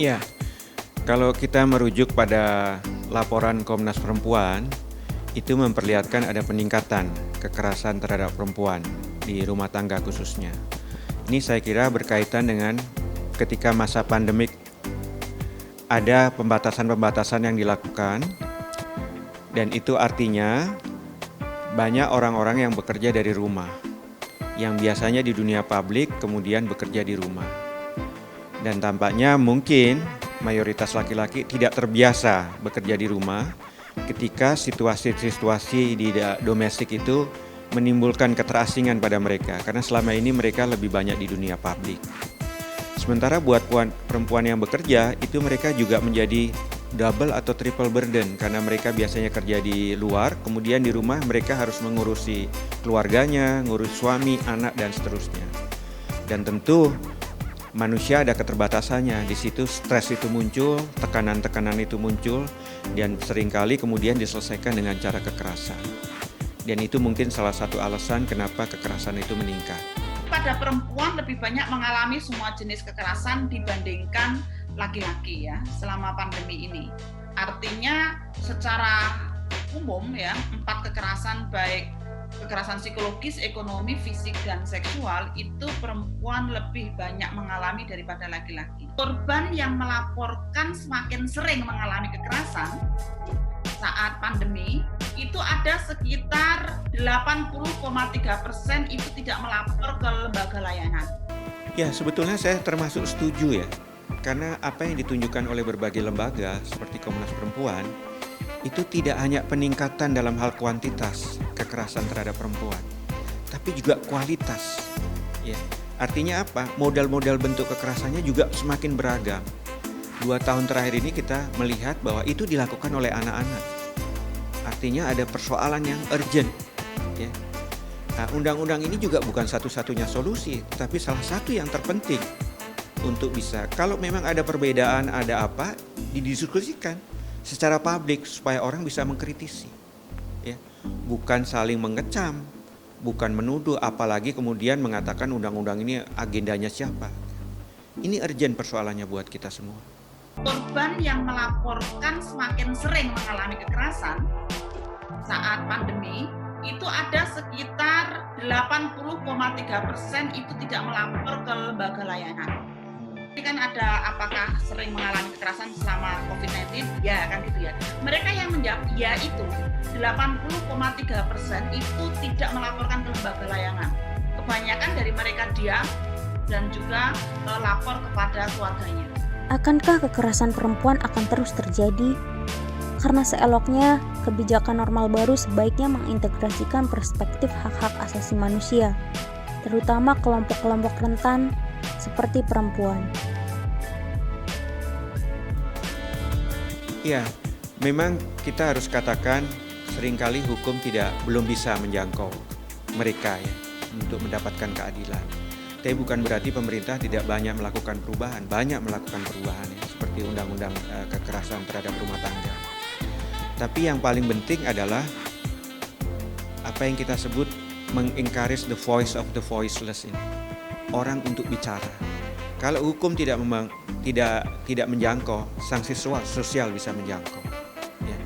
Ya, kalau kita merujuk pada laporan Komnas Perempuan, itu memperlihatkan ada peningkatan kekerasan terhadap perempuan di rumah tangga khususnya. Ini saya kira berkaitan dengan ketika masa pandemik ada pembatasan-pembatasan yang dilakukan, dan itu artinya banyak orang-orang yang bekerja dari rumah, yang biasanya di dunia publik kemudian bekerja di rumah. Dan tampaknya mungkin mayoritas laki-laki tidak terbiasa bekerja di rumah ketika situasi-situasi di domestik itu menimbulkan keterasingan pada mereka, karena selama ini mereka lebih banyak di dunia publik. Sementara buat perempuan yang bekerja, itu mereka juga menjadi double atau triple burden, karena mereka biasanya kerja di luar, kemudian di rumah mereka harus mengurusi keluarganya, ngurus suami, anak, dan seterusnya. Dan tentu manusia ada keterbatasannya, di situ stres itu muncul, tekanan-tekanan itu muncul, dan seringkali kemudian diselesaikan dengan cara kekerasan. Dan itu mungkin salah satu alasan kenapa kekerasan itu meningkat. Pada perempuan lebih banyak mengalami semua jenis kekerasan dibandingkan laki-laki ya selama pandemi ini. Artinya secara umum ya, 4 kekerasan baik kekerasan psikologis, ekonomi, fisik, dan seksual itu perempuan lebih banyak mengalami daripada laki-laki. Korban yang melaporkan semakin sering mengalami kekerasan saat pandemi itu ada sekitar 80,3% itu tidak melapor ke lembaga layanan. Ya, sebetulnya saya termasuk setuju ya, karena apa yang ditunjukkan oleh berbagai lembaga seperti Komnas Perempuan itu tidak hanya peningkatan dalam hal kuantitas kekerasan terhadap perempuan, tapi juga kualitas. Ya, artinya apa? Modal-modal bentuk kekerasannya juga semakin beragam. 2 tahun terakhir ini kita melihat bahwa itu dilakukan oleh anak-anak. Artinya ada persoalan yang urgent. Ya. Nah, undang-undang ini juga bukan satu-satunya solusi, tapi salah satu yang terpenting untuk bisa, kalau memang ada perbedaan, ada apa, didiskusikan secara publik supaya orang bisa mengkritisi. Ya. Bukan saling mengecam, bukan menuduh, apalagi kemudian mengatakan undang-undang ini agendanya siapa. Ini urgent persoalannya buat kita semua. Korban yang melaporkan semakin sering mengalami kekerasan saat pandemi itu ada sekitar 80,3% itu tidak melapor ke lembaga layanan. Ini kan ada apakah sering mengalami kekerasan selama COVID-19? Ya kan gitu ya. Mereka yang menjawab ya itu 80,3% itu tidak melaporkan ke lembaga layanan. Kebanyakan dari mereka diam dan juga lapor kepada keluarganya. Akankah kekerasan perempuan akan terus terjadi? Karena seeloknya, kebijakan normal baru sebaiknya mengintegrasikan perspektif hak-hak asasi manusia, terutama kelompok-kelompok rentan seperti perempuan. Ya, memang kita harus katakan seringkali hukum belum bisa menjangkau mereka ya, untuk mendapatkan keadilan. Tapi bukan berarti pemerintah tidak banyak melakukan perubahan ya, seperti undang-undang kekerasan terhadap rumah tangga. Tapi yang paling penting adalah apa yang kita sebut mengencourage the voice of the voiceless ini. Orang untuk bicara. Kalau hukum tidak menjangkau, sanksi sosial bisa menjangkau. Ya.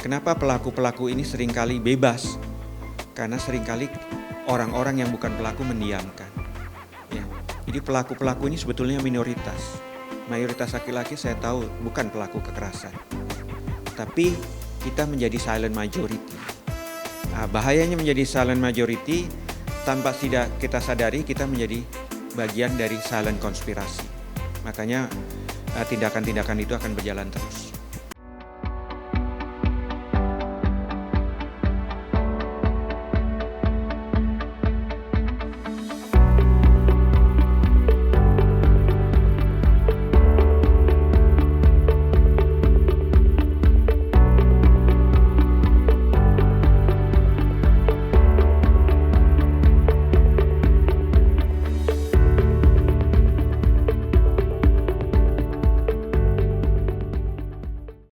Kenapa pelaku-pelaku ini seringkali bebas? Karena seringkali orang-orang yang bukan pelaku mendiamkan. Jadi pelaku-pelaku ini sebetulnya minoritas. Mayoritas laki-laki saya tahu bukan pelaku kekerasan. Tapi kita menjadi silent majority. Nah, bahayanya menjadi silent majority, tanpa tidak kita sadari kita menjadi bagian dari silent konspirasi. Makanya tindakan-tindakan itu akan berjalan terus.